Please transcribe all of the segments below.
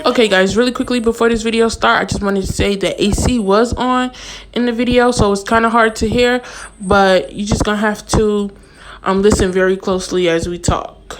Okay guys, really quickly before this video start, I just wanted to say that AC was on in the video, so it's kind of hard to hear, but you're just gonna have to listen very closely as we talk.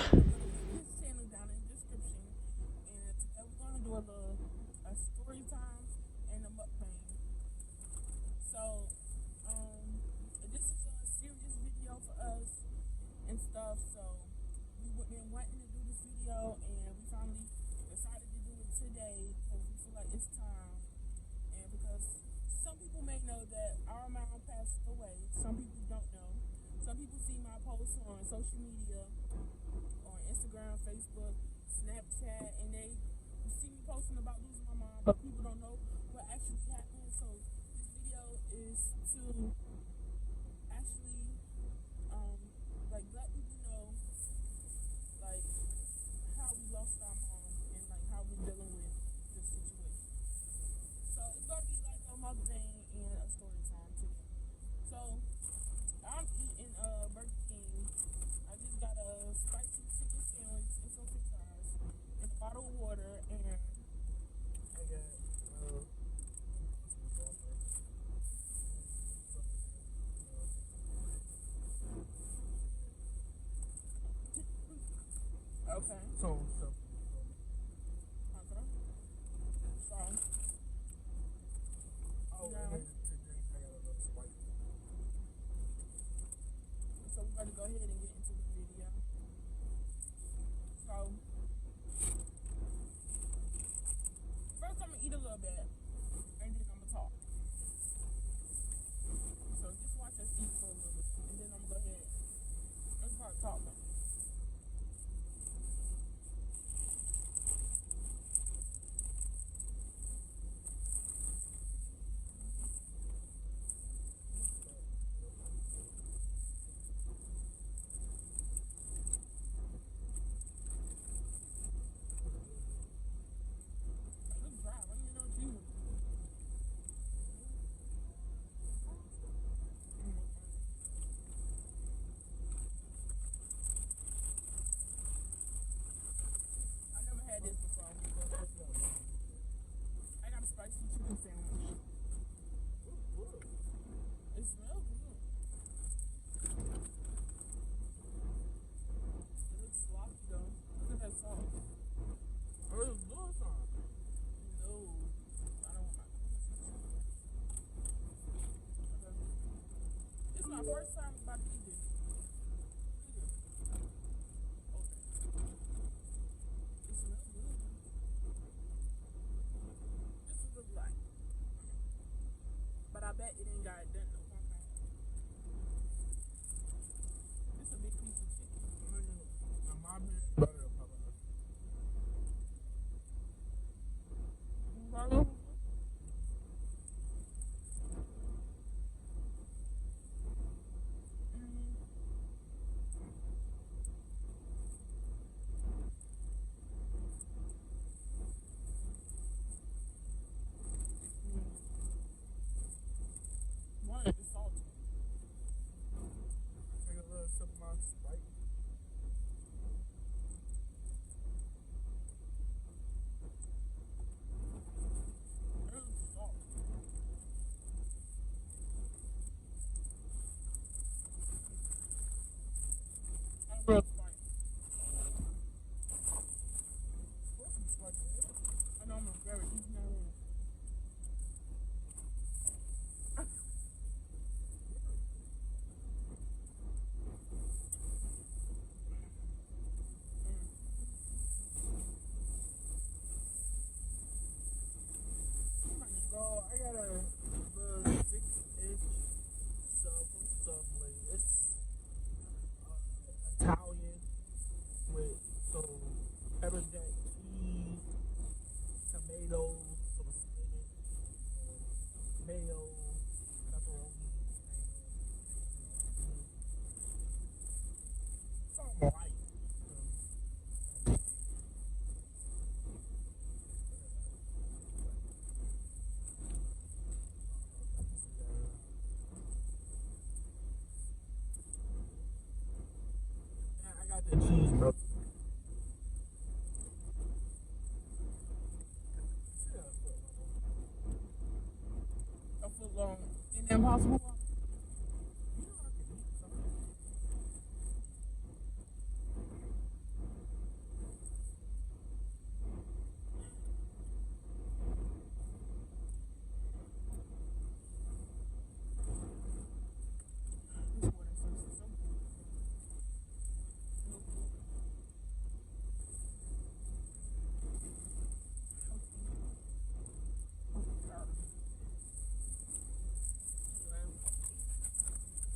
Impossible.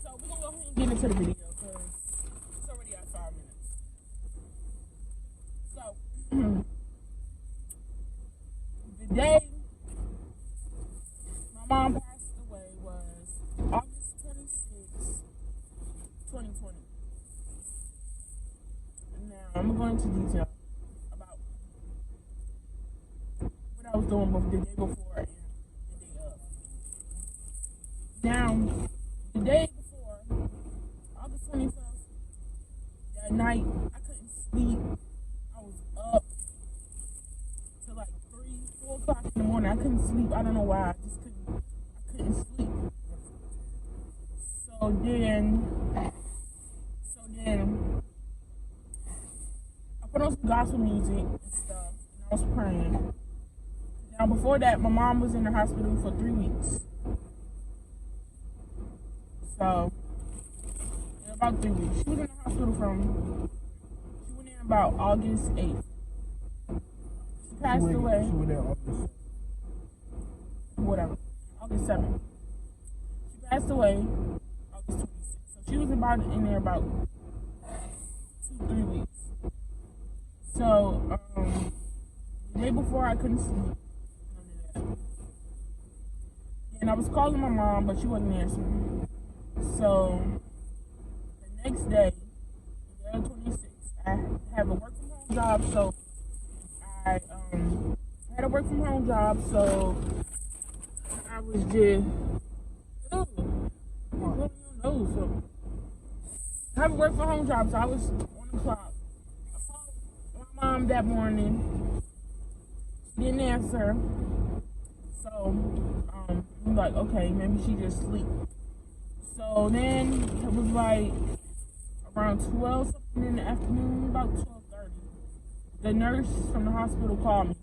So we're gonna go ahead and get into the video because it's already at 5 minutes. So the day my mom passed away was August 26, 2020. And now I'm going into detail about what I was doing both the day before and the day of. Now, the day before, August 25th, that night, I couldn't sleep. I was up till like 3, 4 o'clock in the morning. I couldn't sleep. I don't know why. I couldn't sleep. So then I put on some gospel music and stuff, and I was praying. Now before that, my mom was in the hospital for 3 weeks. So, in about 3 weeks. She was in the hospital she went in about August 8th. She passed away. She went in August. Whatever. August 7th. She passed away August 26th. So she was about in there about 2-3 weeks. So, the day before I couldn't sleep. And I was calling my mom, but she wasn't answering. So the next day, the 26th, I have a work from home job. So I had a work from home job. So I was just I have a work from home job. So I was on the clock. I called my mom that morning. She didn't answer. So I'm like, okay, maybe she just sleep. So then it was like around 12 something in the afternoon, about 12:30. The nurse from the hospital called me,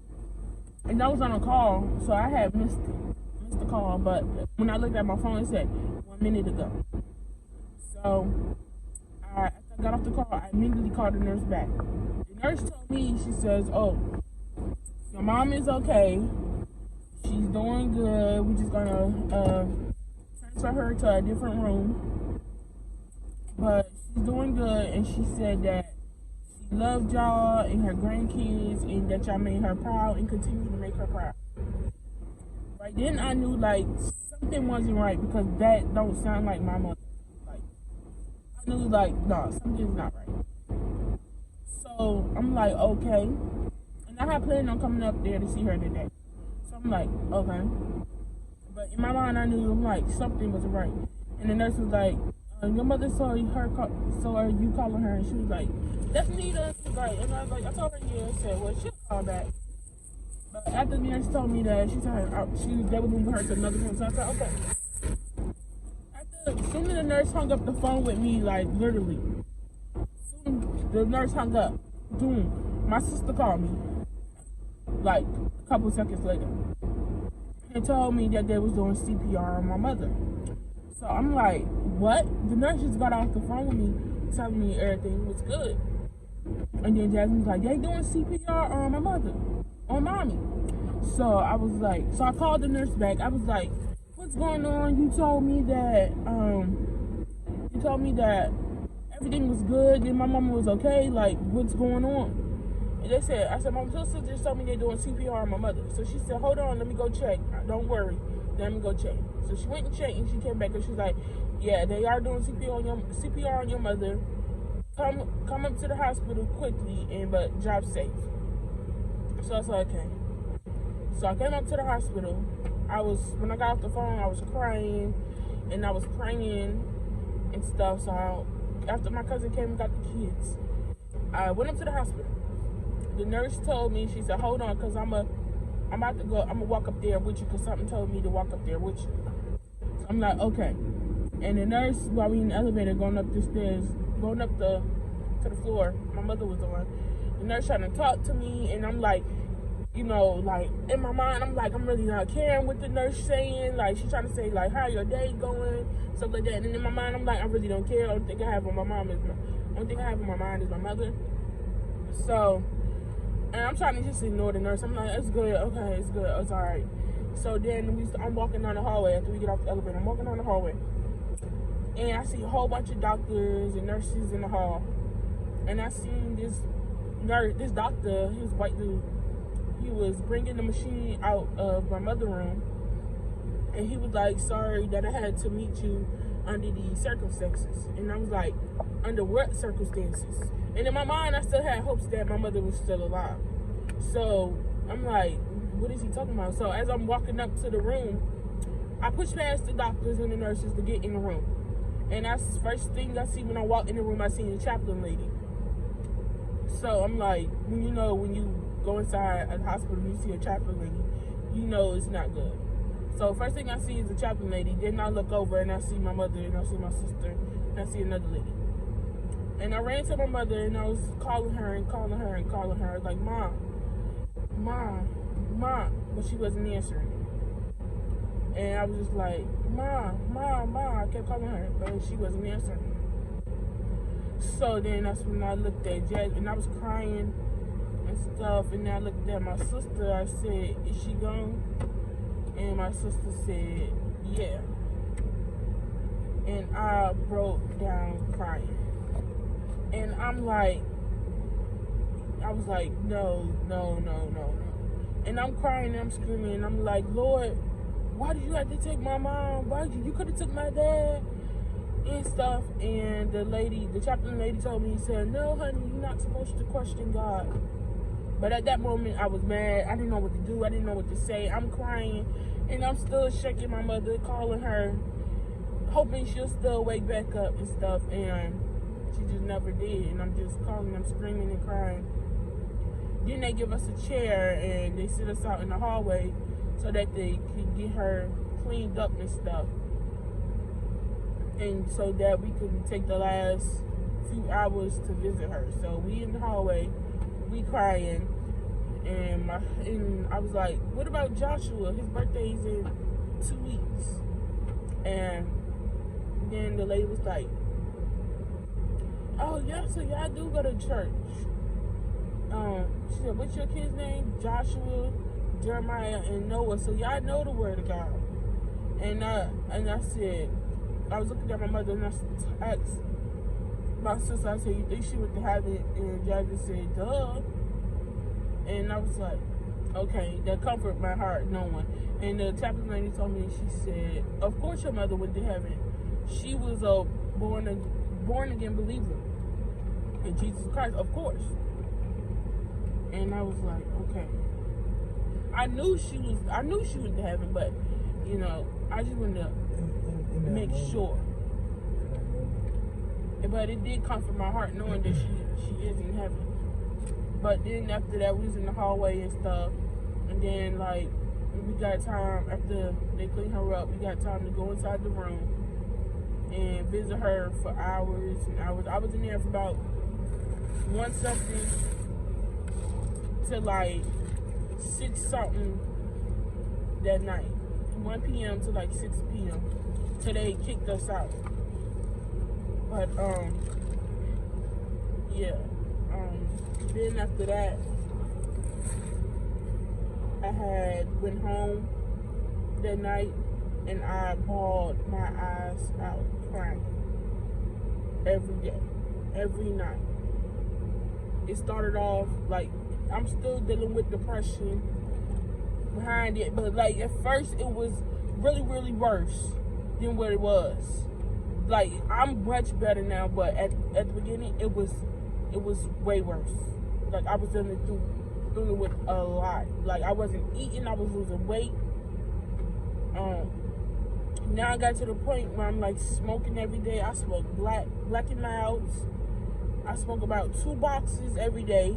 and I was on a call, so I had missed the call. But when I looked at my phone, it said 1 minute ago. So after I got off the call, I immediately called the nurse back. The nurse told me, she says, "Oh, your mom is okay. She's doing good. We're just gonna transfer her to a different room, but she's doing good." And she said that she loved y'all and her grandkids, and that y'all made her proud and continue to make her proud. Right then, I knew like something wasn't right because that don't sound like my mother. Like I knew like no, something's not right. So I'm like, okay, and I had planned on coming up there to see her today. I'm like, okay. But in my mind, I knew, I'm like, something wasn't right. And the nurse was like, your mother saw you calling her, and she was like, that's Nita. She was like, and I was like, I told her, yeah. I said, well, she'll call back. But after the nurse told me that, they were moving her to another room. So I said, okay. As soon as the nurse hung up the phone with me, like, literally, soon the nurse hung up, boom, my sister called me. Like a couple seconds later, and told me that they was doing CPR on my mother. So I'm like, what? The nurse just got off the phone with me, telling me everything was good. And then Jasmine was like, they doing CPR on my mother, on mommy. So I was like, so I called the nurse back. I was like, what's going on? You told me that everything was good, and my mama was okay. Like, what's going on? And I said, my sister just told me they're doing CPR on my mother. So she said, hold on, let me go check. Don't worry, let me go check. So she went and checked, and she came back, and she was like, yeah, they are doing CPR on your mother. Come up to the hospital quickly, but drive safe. So I said, okay. So I came up to the hospital. When I got off the phone, I was crying, and I was praying and stuff. So after my cousin came and got the kids, I went up to the hospital. The nurse told me, she said, hold on, because I'm about to go, I'm going to walk up there with you, because something told me to walk up there with you. I'm like, okay. And the nurse, while we in the elevator going up the stairs, going up to the floor, my mother was the one. The nurse trying to talk to me, and I'm like, you know, like in my mind, I'm like, I'm really not caring what the nurse saying. Like, she's trying to say like, how your day going, stuff like that. And then in my mind, I'm like, I really don't care. The only thing I have on my mind is my mother. So, and I'm trying to just ignore the nurse. I'm like, it's good, okay, it's good, it's all right. So then I'm walking down the hallway after we get off the elevator. I'm walking down the hallway, and I see a whole bunch of doctors and nurses in the hall. And I seen this doctor, his white dude. He was bringing the machine out of my mother's room, and he was like, sorry that I had to meet you under these circumstances. And I was like, under what circumstances? And in my mind, I still had hopes that my mother was still alive. So I'm like, what is he talking about? So as I'm walking up to the room, I push past the doctors and the nurses to get in the room. And that's the first thing I see when I walk in the room. I see the chaplain lady. So I'm like, when you go inside a hospital and you see a chaplain lady, you know it's not good. So first thing I see is the chaplain lady. Then I look over and I see my mother, and I see my sister, and I see another lady. And I ran to my mother, and I was calling her, like, Mom, but she wasn't answering. And I was just like, Mom. I kept calling her, but she wasn't answering. So then that's when I looked at Jazz, and I was crying and stuff. And then I looked at my sister. I said, is she gone? And my sister said, yeah. And I broke down crying. And I'm like, I was like, no. And I'm crying and I'm screaming. And I'm like, Lord, why did you have to take my mom? You could have took my dad and stuff. And the chaplain lady told me, he said, no, honey, you're not supposed to question God. But at that moment, I was mad. I didn't know what to do. I didn't know what to say. I'm crying, and I'm still shaking my mother, calling her, hoping she'll still wake back up and stuff. And she just never did. And I'm just calling them, screaming and crying. Then they give us a chair, and they sit us out in the hallway so that they can get her cleaned up and stuff. And so that we can take the last few hours to visit her. So we in the hallway, we crying, and I was like, what about Joshua? His birthday's in 2 weeks. And then the lady was like, oh yeah, so y'all do go to church. She said, what's your kid's name? Joshua, Jeremiah, and Noah. So y'all know the word of God. And I said, I was looking at my mother, and I asked my sister, I said, you think she went to heaven? And Jasmine said, duh. And I was like, okay, that comforted my heart, knowing. And the chaplain lady told me, she said, of course your mother went to heaven. She was a born again believer in Jesus Christ, of course. And I was like, okay. I knew she went to heaven, but I just wanted to make sure. But it did comfort my heart knowing that she is in heaven. But then after that, we was in the hallway and stuff. And then, like, we got time, after they clean her up, we got time to go inside the room and visit her for hours and hours. I was in there for about 1 something to like 6 something that night. 1 p.m. to like 6 p.m. till they kicked us out. But yeah. Then after that, I went home that night, and I bawled my eyes out crying every day, every night. It started off like I'm still dealing with depression behind it, but like at first it was really, really worse than what it was. Like I'm much better now, but at the beginning it was way worse. Like I was dealing with a lot. Like I wasn't eating, I was losing weight. Now I got to the point where I'm like smoking every day. I smoke black and milds. I smoke about 2 boxes every day.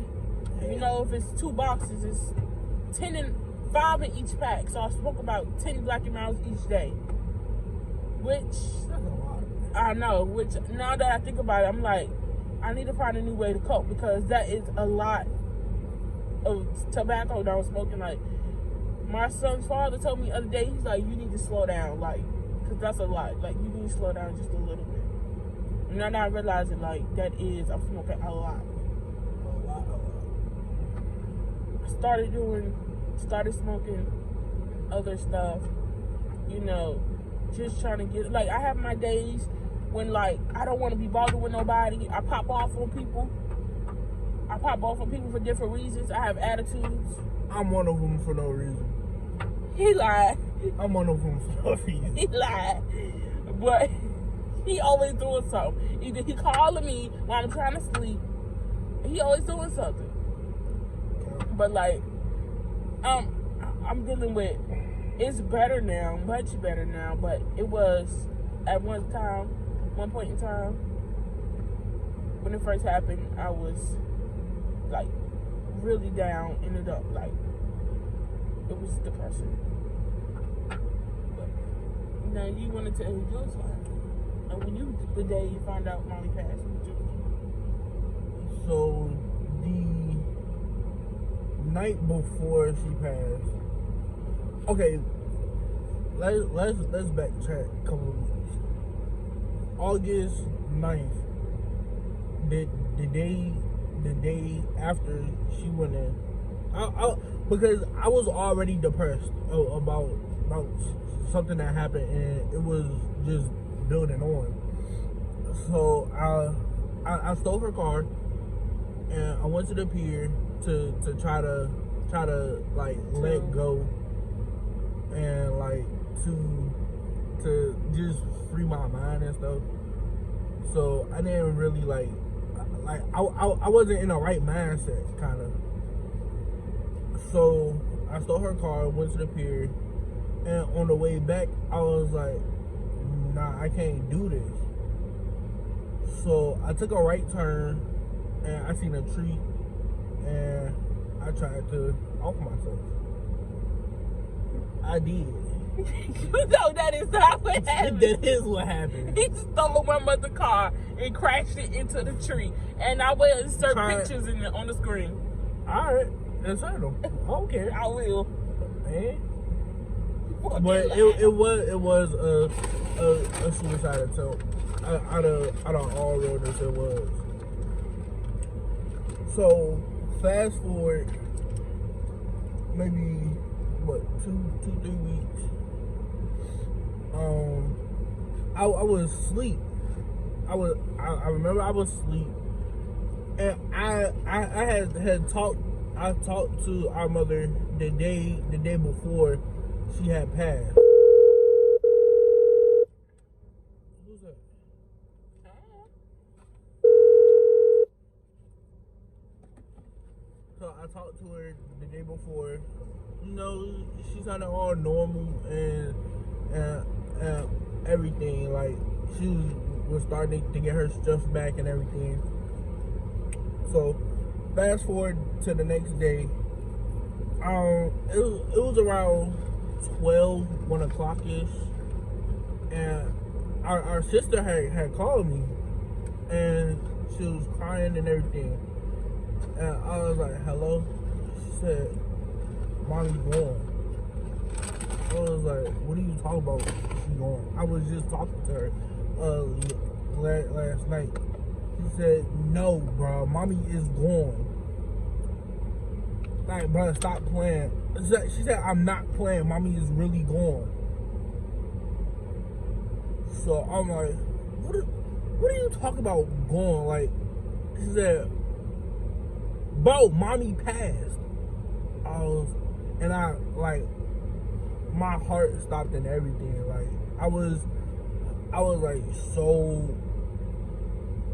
If it's 2 boxes, it's 5 in each pack. So I smoke about 10 black and milds each day. Which, I know, which now that I think about it, I'm like, I need to find a new way to cope, because that is a lot of tobacco that I was smoking. Like, my son's father told me the other day, he's like, you need to slow down, like, because that's a lot. Like, you need to slow down just a little bit. And now I realizing, like, I'm smoking a lot. I started smoking other stuff, you know, just trying to get, like, I have my days when, like, I don't want to be bothered with nobody. I pop off on people for different reasons. I have attitudes. I'm one of them for no reason. He lied. I'm one of them for no reason. He lied. But he always doing something. Either he calling me while I'm trying to sleep. He always doing something. But, like, I'm dealing with, it's better now, much better now, but it was at one point in time, when it first happened, I was, like, really down in the dump. Like, it was depressing. But now you want to tell me your story. And when the day you found out Mommy passed, what did you do? So the night before she passed, okay, let's backtrack a couple of weeks. August 9th, the day after she went in, because I was already depressed about something that happened, and it was just building on. So I stole her car, and I went to the pier to try to like let go, and like to just free my mind and stuff. So I didn't really like I wasn't in the right mindset, kind of. So I stole her car, went to the pier, and on the way back I was like, nah, I can't do this. So I took a right turn, and I seen a tree, and I tried to off myself. I did. You know that is not what happened. That is what happened. He stole my mother's car and crashed it into the tree. And I will insert pictures on the screen. Alright, insert them. Okay. I will. Man. But it was a suicide attempt. Out of all realness, it was. So fast forward maybe what 2-3 weeks. I was asleep. I remember I was asleep, and I had talked. I talked to our mother the day before she had passed. Who's that? So I talked to her the day before. You know, she sounded all normal and everything. Like, she was starting to get her stuff back and everything. So fast forward to the next day. It was around 1 o'clock ish, and our sister had called me, and she was crying and everything, and I was like, hello. She said, Mommy's gone. I was like, what are you talking about? She's gone. I was just talking to her last night. She said, no, bro, Mommy is gone. Like, bro, stop playing. She said, I'm not playing. Mommy is really gone. So I'm like, what are you talking about gone? Like, she said, bro, Mommy passed. My heart stopped and everything. Like, I was like so,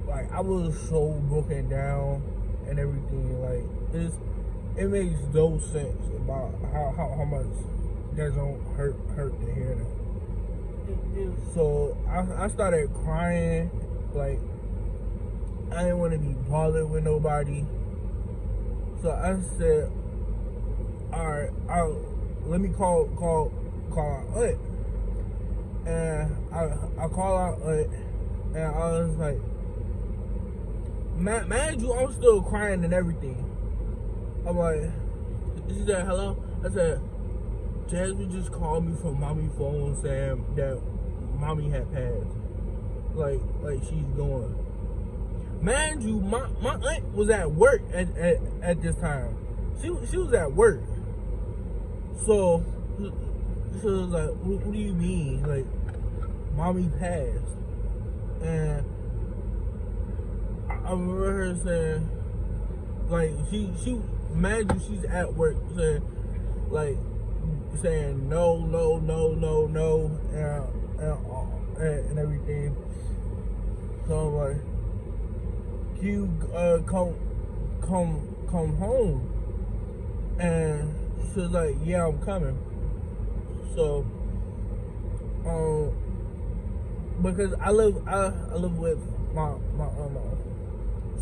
like, I was so broken down and everything. Like, it makes no sense about how much that don't hurt to hear that. So I started crying. Like, I didn't want to be bothered with nobody. So I said, all right, let me call our aunt. So I called her. I was like, and I call out and I was like, mind you, I'm still crying and everything. I'm like, she said hello. I said, Jasmine just called me from mommy's phone saying that mommy had passed. Like she's gone. Mind you, my aunt was at work at this time. She was at work. So she was like, what do you mean? Like, mommy passed. And I remember her saying, like, she mind you, she's at work saying, like, saying no, and everything. So I'm like, can you come home? And she was like, yeah, I'm coming. So because I live with my uncle.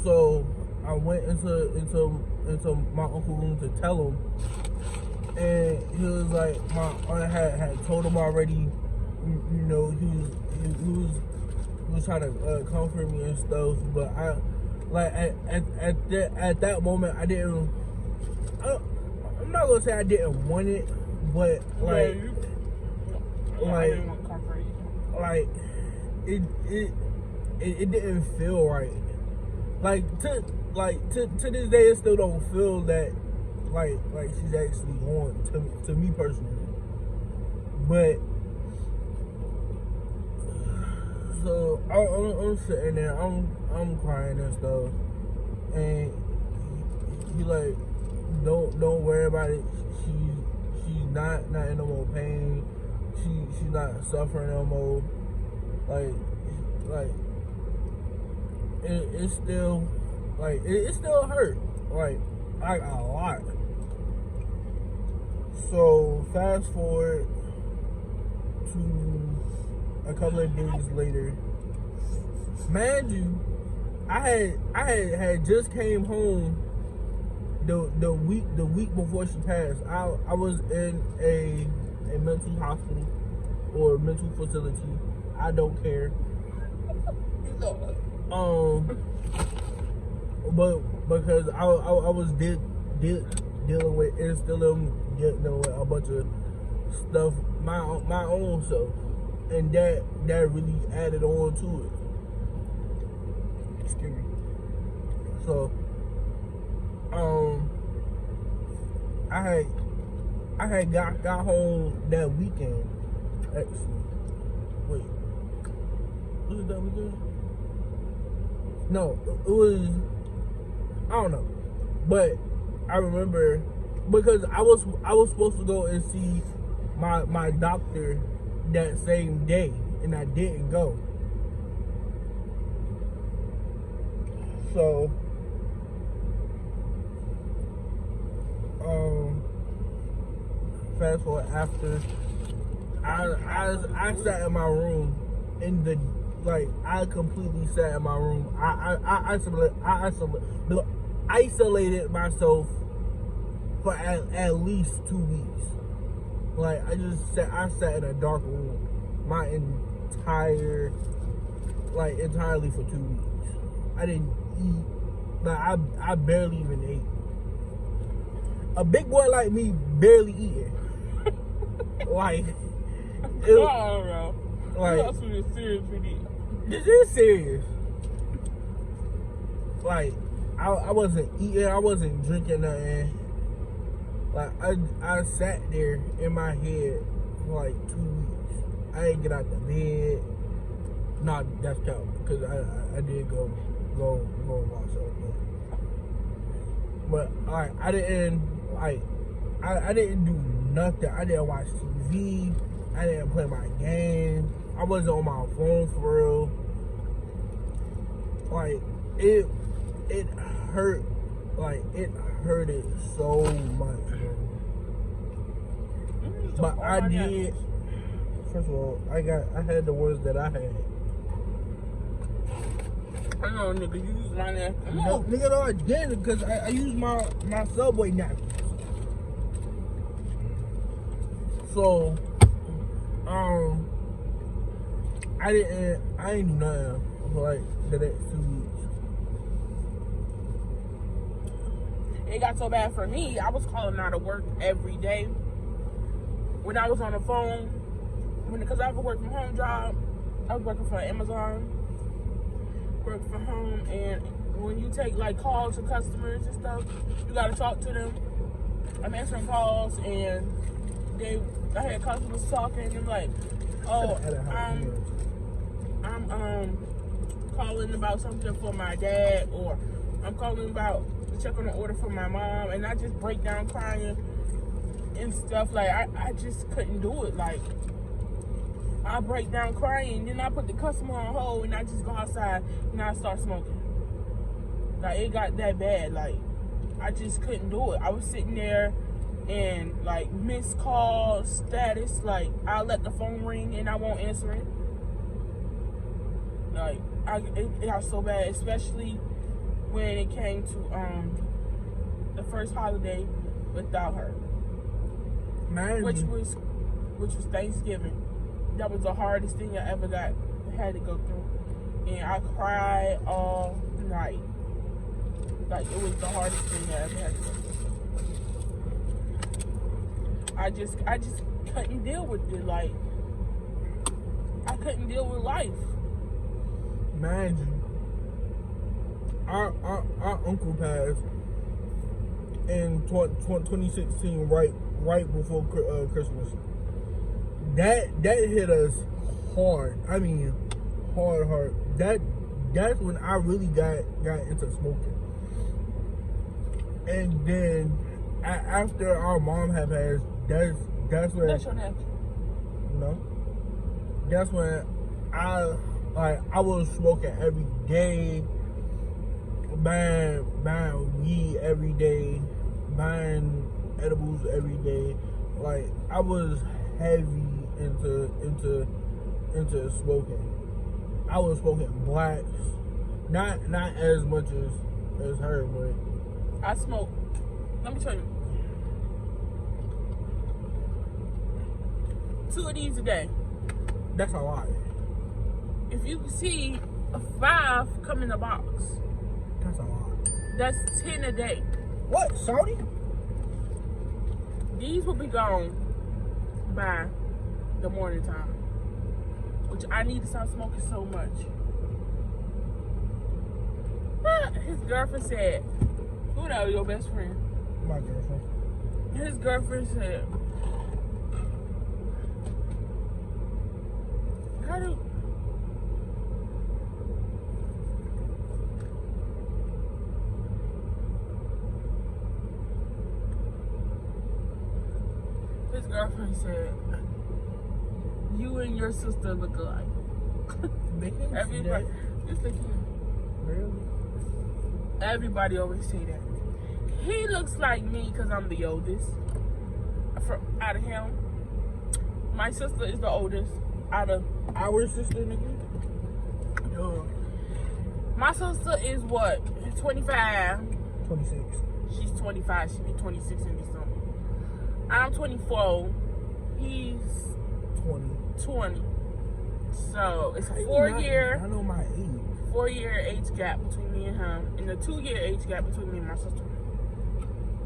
So I went into my uncle's room to tell him, and he was like, my aunt had told him already. You know, he was trying to comfort me and stuff, but I like at that moment I didn't. I'm not gonna say I didn't want it, but like, I didn't want comfort. Like it didn't feel right. Like to this day, it still don't feel that like she's actually on to me personally. But so I'm sitting there, I'm crying and stuff, and he like, don't worry about it. She's not in no more pain. She's not suffering no more. Like it's still like it still hurt like a lot. So fast forward to a couple of days later, mind you, I had just came home the week before she passed. I was in a mental hospital or mental facility. I don't care. But because I was dealing with and still dealing with a bunch of stuff my own self, and that really added on to it. Excuse me. So I had got home that weekend. Actually, wait, was it that weekend? No, it was, I don't know, but I remember because I was supposed to go and see my doctor that same day, and I didn't go. So fast forward after I sat in my room in the I completely sat in my room. I isolated myself for at least 2 weeks. Like I sat in a dark room entirely for 2 weeks. I didn't eat. Like I barely even ate. A big boy like me barely eating. Like bro. Like, you also be serious with it. This is serious. Like, I wasn't eating, I wasn't drinking nothing. Like, I sat there in my head for like 2 weeks. I didn't get out the bed. Nah, that's counting, because I did go watch it. But like, I didn't do nothing. I didn't watch TV. I didn't play my game. I wasn't on my phone for real. Like it hurt. Like it hurted so much, bro. But I did. First of all, I had the words that I had. I know, nigga. You use my napkin. No, nigga, no, I didn't, because I used my Subway napkin. So, I ain't do nothing for like the next 2 weeks. It got so bad for me, I was calling out of work every day. When I was on the phone, because I have a work from home job, I was working for Amazon, work from home, and when you take like calls to customers and stuff, you gotta talk to them. I'm answering calls, and I had customers talking, and I'm like, oh, I'm calling about something for my dad, or I'm calling about to check on an order for my mom, and I just break down crying and stuff. Like I just couldn't do it. Like I break down crying, then I put the customer on hold, and I just go outside and I start smoking. Like it got that bad. Like I just couldn't do it. I was sitting there and like missed call status. Like I'll let the phone ring and I won't answer it. Like it got so bad, especially when it came to the first holiday without her, which was Thanksgiving. That was the hardest thing I ever had to go through, and I cried all night. Like it was the hardest thing I ever had to go through. I just couldn't deal with it. Like I couldn't deal with life. Imagine our uncle passed in 2016, right before Christmas. That hit us hard. I mean, hard. That's when I really got into smoking. And then after our mom had passed, that's when. That's your nephew. No. That's when I was smoking every day, buying weed every day, buying edibles every day. Like I was heavy into smoking. I was smoking blacks, not as much as her, but I smoke. Let me tell you, 2 of these a day. that's a lot. If you see a 5 come in a box, That's a lot. that's 10 a day. What, Saudi? These will be gone by the morning time, which I need to stop smoking so much. His girlfriend said, who that was your best friend? My girlfriend. His girlfriend said, how do his girlfriend said, you and your sister look alike. They can't see Everybody, that. just like you. Really? Everybody always say that. He looks like me because I'm the oldest. Out of him, my sister is the oldest. Out of Our sister, nigga? my sister is what? 25. 26. She's 25. She'll be 26 in December. I'm 24. He's 20. So it's a 4-year. I know my age. 4-year age gap between me and him, and a 2-year age gap between me and my sister,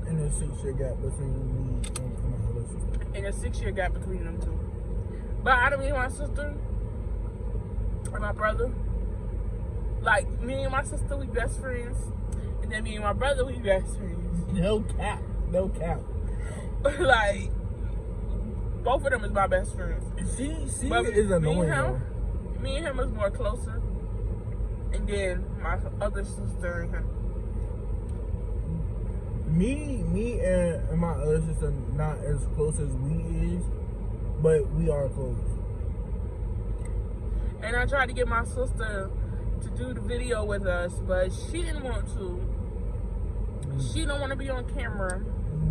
And a 6-year gap between me and my other sister. and a 6-year gap between them two. But out of me and my sister and my brother, like me and my sister, we best friends, and then me and my brother, we best friends. No cap. Like both of them is my best friends. She But is annoying. me and him is more closer, and then my other sister and him. Me and my other sister not as close as we is, but we are close. And I tried to get my sister to do the video with us, but she didn't want to. She don't want to be on camera.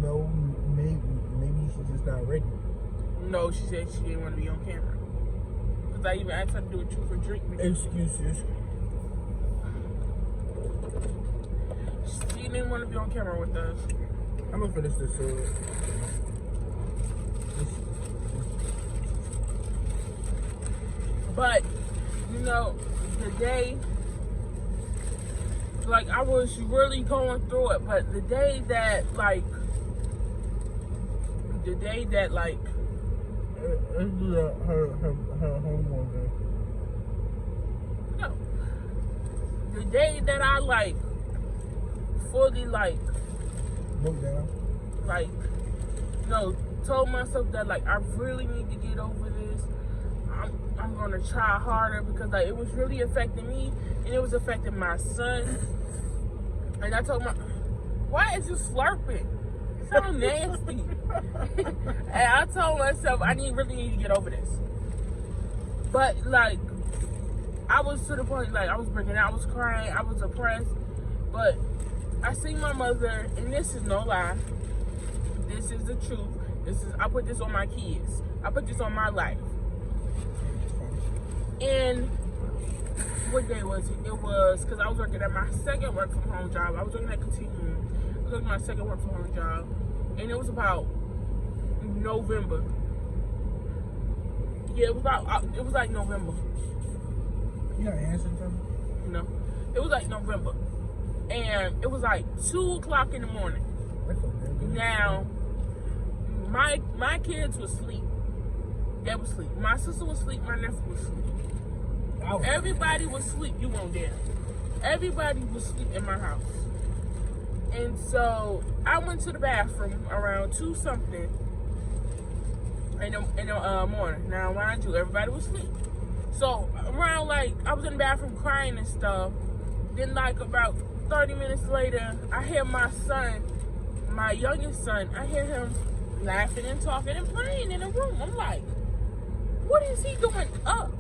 No, maybe she's just not ready. No, she said she didn't want to be on camera. Because I even asked her to do a truth or drink with me. Excuses. She didn't want to be on camera with us. I'm gonna finish this sword. But know, the day, like, I was really going through it, but the day that, like, let's do her homework. no, the day that I, like, fully, like, Look down. like, told myself that, like, I really need to get over this. I'm gonna try harder, because, like, it was really affecting me, and it was affecting my son. And I told why is you slurping? So nasty. And I told myself I really need to get over this. But, like, I was to the point, like, I was breaking out, I was crying, I was depressed. But I seen my mother, and this is no lie. This is the truth. I put this on my kids. I put this on my life. And what day was it? It was, because I was working at my second work from home job. I was working at Continuum. I was working at my second work from home job. And it was about November. Yeah, it was like November. You got answering for me? No. It was like November. And it was like 2 o'clock in the morning. Now, my kids were asleep. They were asleep. My sister was asleep. My nephew was asleep. Everybody was asleep. You weren't there. Everybody was asleep in my house. And so I went to the bathroom around 2 something in the morning. Now, mind you, everybody was asleep. So around, like, I was in the bathroom crying and stuff. Then, like, about 30 minutes later, I hear my son, my youngest son, I hear him laughing and talking and playing in the room. I'm like, what is he doing up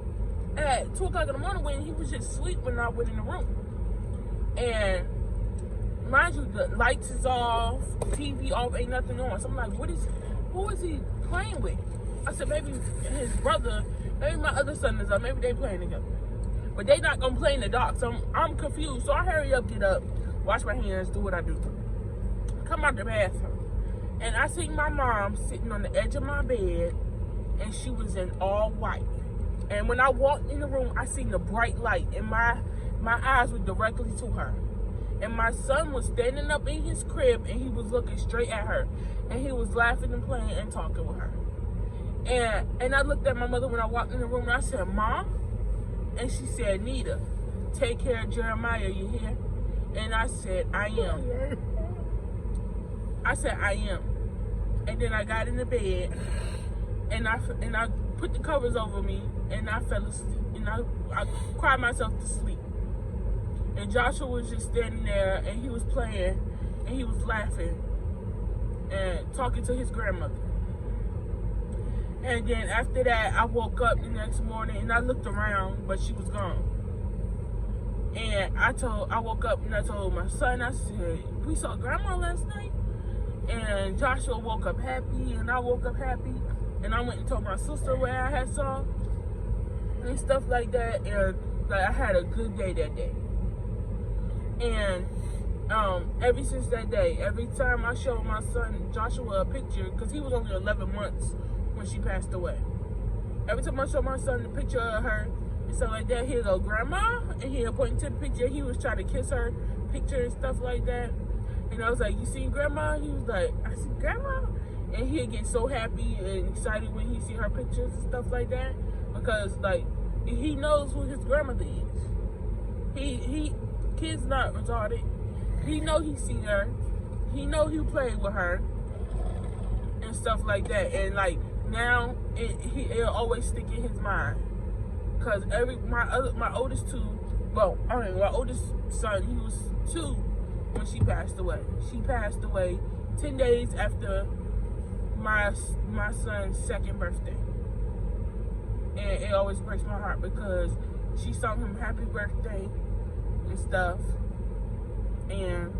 at 2 o'clock in the morning when he was just asleep when I went in the room? And mind you, the lights is off, TV off, ain't nothing on. So I'm like, who is he playing with? I said, maybe his brother, maybe my other son is up, maybe they playing together. But they not gonna play in the dark, so I'm confused. So I hurry up, get up, wash my hands, do what I do. Come out the bathroom, and I see my mom sitting on the edge of my bed, and she was in all white. And when I walked in the room, I seen the bright light, and my eyes were directly to her. And my son was standing up in his crib, and he was looking straight at her, and he was laughing and playing and talking with her. And I looked at my mother when I walked in the room, and I said, Mom? And she said, Nita, take care of Jeremiah, you hear? And I said, I am. I said, I am. And then I got in the bed, and I put the covers over me, and I fell asleep. And I cried myself to sleep. And Joshua was just standing there, and he was playing, and he was laughing and talking to his grandmother. And then after that, I woke up the next morning, and I looked around, but she was gone. And I woke up, and I told my son, I said, we saw Grandma last night. And Joshua woke up happy, and I woke up happy. And I went and told my sister where I had saw and stuff like that. And, like, I had a good day that day. And ever since that day, every time I showed my son Joshua a picture, because he was only 11 months when she passed away. Every time I showed my son the picture of her and stuff like that, he'd go, Grandma, and he'd point to the picture. He was trying to kiss her picture and stuff like that. And I was like, you seen Grandma? He was like, I see Grandma. And he'd get so happy and excited when he see her pictures and stuff like that, because, like, he knows who his grandmother is. Kid's not retarded. He know he seen her. He know he played with her and stuff like that. And, like, now it'll always stick in his mind, cause my oldest son, he was 2 when she passed away. She passed away 10 days after my son's 2nd birthday, and it always breaks my heart because she sung him happy birthday and stuff, and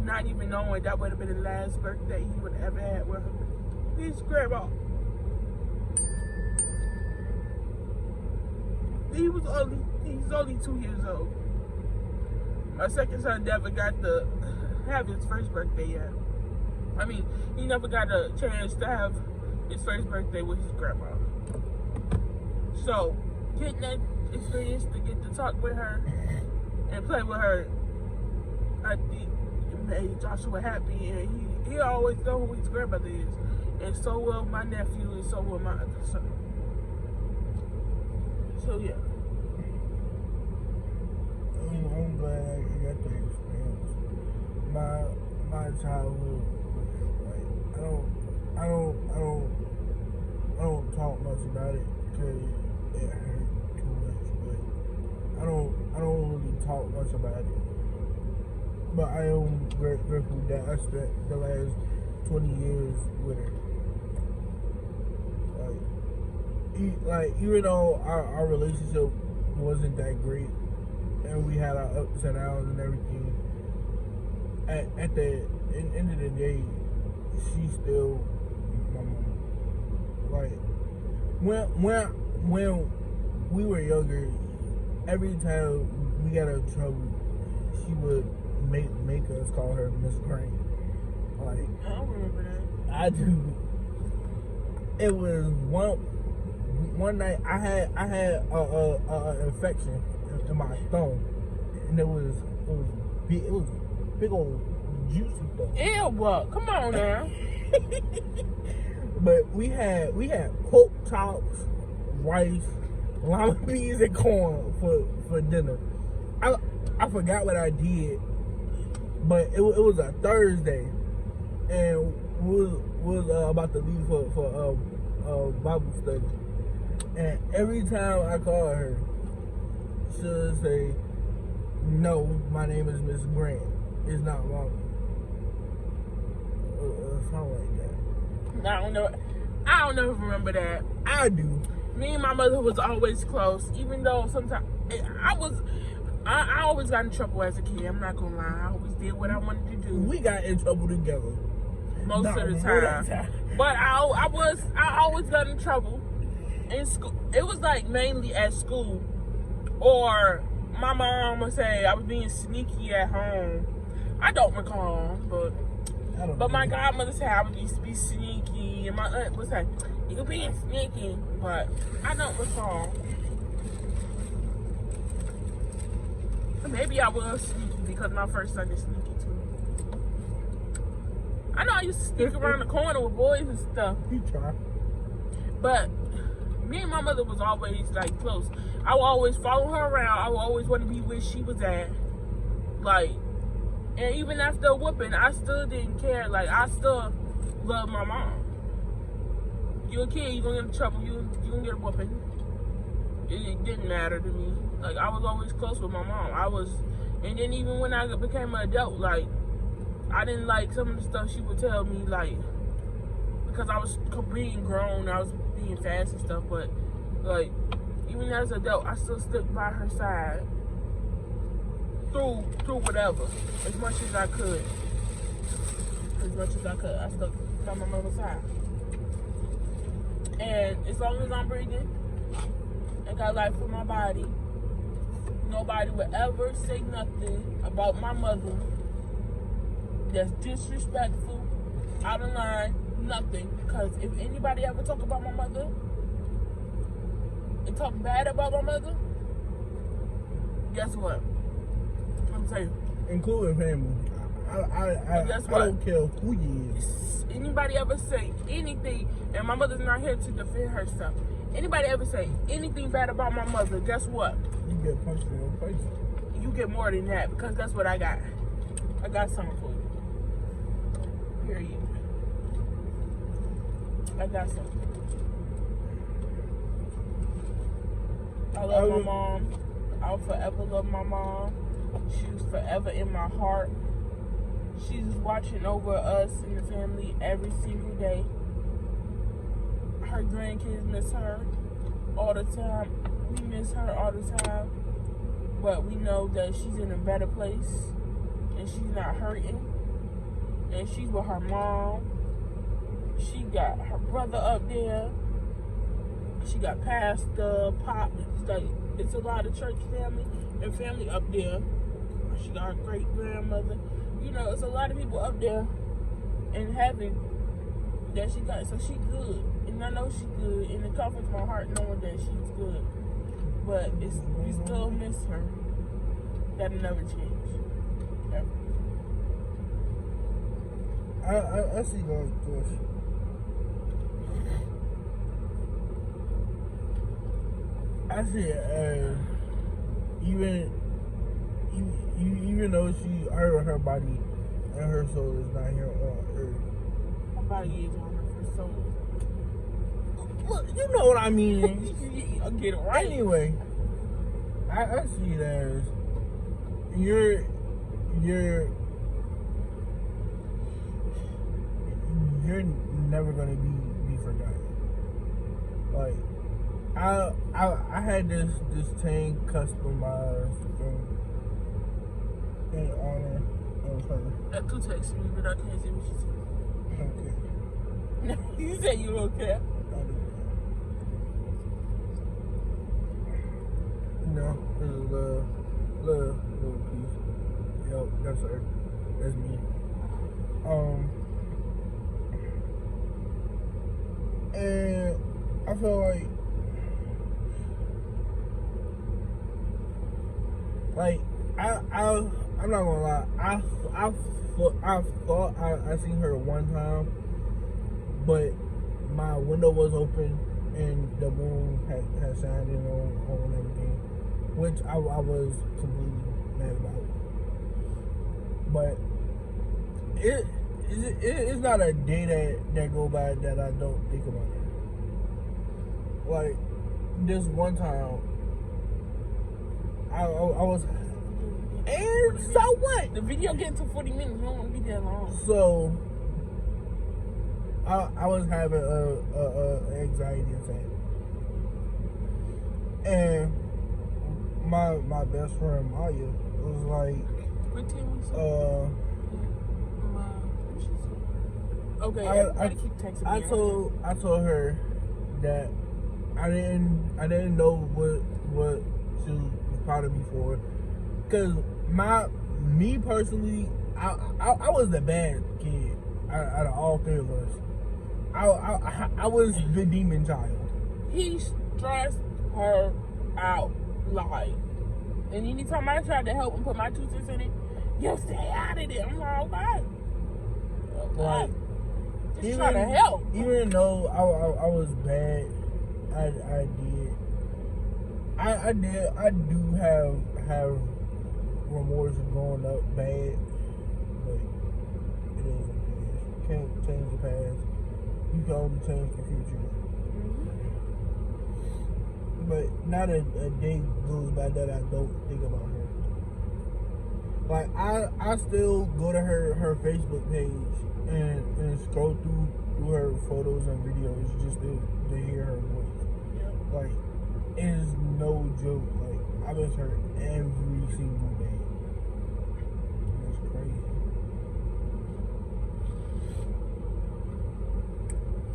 not even knowing that would have been the last birthday he would have ever had with his grandma. He's only 2 years old. My second son never got to have his first birthday yet. I mean, he never got a chance to have his first birthday with his grandma. So, getting that experience to get to talk with her and play with her, I think it made Joshua happy, and he always know who his grandmother is, and so will my nephew, and so will my other son. So yeah. I'm glad I got the experience. My childhood, like I don't talk much about it because it hurt too much. But I don't really talk much about it. But I am grateful that I spent the last 20 years with her. Like even though our relationship wasn't that great, and we had our ups and downs and everything, at the end of the day, she's still my mom. Like when we were younger, every time we got in trouble, she would make us call her Miss Grant. Like I don't remember that. I do. It was one night I had a infection in my thumb, and it was big old juicy stuff. Ew, what? Come on now. But we had pork chops, rice, lima beans, and corn for dinner. I forgot what I did, but it was a Thursday, and we was about to leave for Bible study. And every time I call her, she'll say, "No, my name is Miss Grant. It's not Mama." Something like that. I don't know. I don't never remember that. I do. Me and my mother was always close, even though sometimes I always got in trouble as a kid. I'm not gonna lie. I always did what I wanted to do. We got in trouble together. Most of the time. But I always got in trouble in school. It was like mainly at school, or my mom would say I was being sneaky at home. I don't recall, but my godmother said I used to be sneaky, and my aunt would say you being sneaky, but I don't recall. Maybe I was sneaky because my first son is sneaky too. I know I used to sneak around the corner with boys and stuff. You try. But me and my mother was always like close. I would always follow her around. I would always want to be where she was at. Like, and even after a whooping, I still didn't care. Like, I still love my mom. You a kid, you gonna get in trouble. You gonna get a whooping. It didn't matter to me. Like, I was always close with my mom. And then even when I became an adult, like, I didn't like some of the stuff she would tell me, like, because I was being grown, I was being fast and stuff, but, like, even as an adult, I still stood by her side through whatever, as much as I could. I stuck by my mother's side. And as long as I'm breathing and got life in my body, nobody would ever say nothing about my mother that's disrespectful, out of line, nothing. Because if anybody ever talk about my mother and talk bad about my mother, guess what? I'm saying, including family. I don't care who you is. Anybody ever say anything, and my mother's not here to defend herself. Anybody ever say anything bad about my mother, guess what? You get punched in your face. You get more than that, because that's what I got. I got something for you. Period. I got something. I love my mom. I'll forever love my mom. She's forever in my heart. She's watching over us and the family every single day. Her grandkids miss her all the time. We miss her all the time. But we know that she's in a better place and she's not hurting. And she's with her mom. She got her brother up there. She got pastor, pop. It's a lot of church family and family up there. She got her great grandmother. You know, it's a lot of people up there in heaven that she got. So she good. And I know she good. And it comforts my heart knowing that she's good. but we still miss her. That'll never change. Ever. I see this. I see it as even though her body and her soul is not here on earth. Her body is on her soul. Look, you know what I mean. I'll get it right. Anyway, I see it as you're never gonna be forgotten. Like I had this tank customized in honor of her. That could text me, but I can't see what she said. Okay. You said you okay. No, this is a little piece. Yep, that's her. That's me. And I feel like I'm not gonna lie. I thought I seen her one time, but my window was open and the moon had shined in on everything, which I was completely mad about. But it's not a day that go by that I don't think about her. Like this one time, I was. And so what? The video getting to 40 minutes. You don't want to be that long. So I was having a anxiety attack, and my best friend Maya was like, okay. I told her that I didn't know what she was proud of me for. Because me personally, I was the bad kid out of all three of us. I was the demon child. He stressed her out, like, and anytime I tried to help him put my 2 cents in it, yo, stay out of it. I'm like, okay. Like, just trying to help. Even though I was bad, I do have remorse of growing up bad, but it is what it is. You can't change the past. You can only change the future. Mm-hmm. But not a day goes by that I don't think about her. Like I still go to her Facebook page and scroll through her photos and videos just to hear her voice. Yep. Like it is no joke. Like I miss her every single day. It's crazy.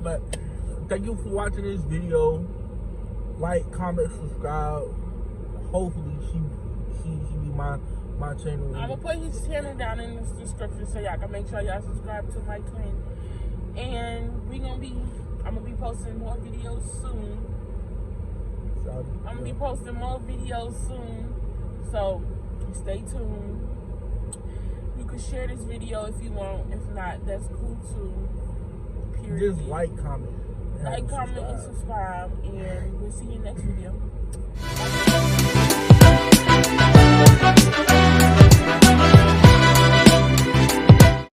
But thank you for watching this video. Like, comment, subscribe. Hopefully she be my channel. I'm gonna put his channel down in the description so y'all can make sure y'all subscribe to my twin. And I'm gonna be posting more videos soon. I'm gonna be posting more videos soon, so stay tuned. You can share this video if you want. If not, that's cool too. Period. Just like, comment, and subscribe, and we'll see you next video.